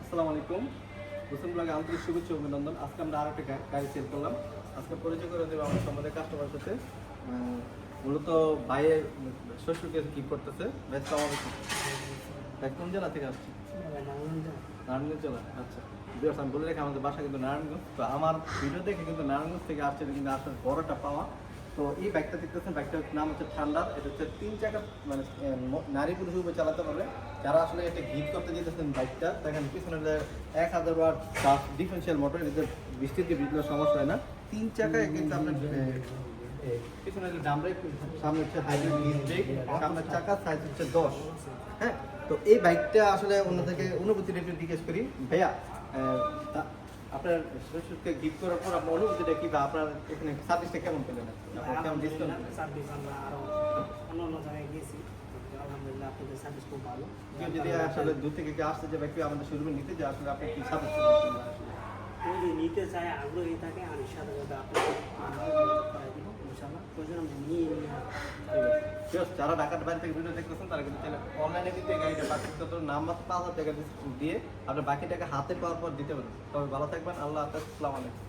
আসসালামু আলাইকুম। হোসেন ব্লগে আন্তরিক শুভেচ্ছা অভিনন্দন। আজকে আমরা আরো একটা গাড়ি সেল করলাম। আজকে পরিচয় করে দেবো আমার সম্বন্ধে কাস্টমারের সাথে। মূলত ভাইয়ের শ্বশুরকে কি করতেছে। ভাই আসসালামু আলাইকুম। ভাই কোন জেলা থেকে আসছে? নারায়ণগঞ্জ জেলা। আচ্ছা, আমি বলে রেখে আমাদের বাসা কিন্তু নারায়ণগঞ্জ। তো আমার ভিডিও দেখে কিন্তু নারায়ণগঞ্জ থেকে আসছে, কিন্তু আসলে বড়টা পাওয়া। তো এই বাইকটা দেখতেছেন, বাইকটার নাম হচ্ছে থান্ডার। এটা হচ্ছে 3 চাকা, মানে নারী পুরুষ উপরে চালাতে পারবে। যারা আসলে এটা গিফট করতে যেতেছেন বাইকটা, দেখেন পিছনে 1000 ওয়াট ডিফারেন্সিয়াল মোটর, এদের বৃষ্টিতে বিদ্যুৎ সমস্যা হয় না। 3 চাকায় কিন্তু আপনার পিছনে ডাম ব্রেক, সামনে হচ্ছে হাইড্রোলিক ডিস্ক ব্রেক, সামনের চাকা সাইজ হচ্ছে 10। হ্যাঁ, তো এই বাইকটা আসলে অন্য থেকে অনুভূতিটা একটু জিজ্ঞেস করি ভাইয়া। আপনার শ্বশুরকে গিফট করার পর আপনার অনুভূতিটা কি, বা আপনার এখানে সার্ভিসটা কেমন পেলেন? কেমন ডিসকাউন্ট? সার্ভিস আমরা আরো অন্য জায়গায় গেছি, আলহামদুলিল্লাহ আপনাদের সার্ভিস খুব ভালো। কেউ যদি আসলে দূর থেকে কেউ আসতে যে ব্যক্তি আমাদের শোরুমে নিতে যায়, আসলে আপনি কি সার্ভিস কেউ যদি নিতে চায়, আগ্রহী থাকে, আমি সাথে সাথে আপনাকে করাই দিব ইনশাআল্লাহ। প্রয়োজন আমি নিয়ে যারা ঢাকার বাইরে থেকে ভিডিও দেখতেছেন তারা কিন্তু অনলাইনে কিন্তু এই গাড়িটা পারচেজ করতে নাম মাত্র 5,000 টাকা দিয়ে আপনার বাকি টাকা হাতে পাওয়ার পর দিতে পারেন। তবে ভালো থাকবেন। আল্লাহ হাফেজ। আসসালামু আলাইকুম।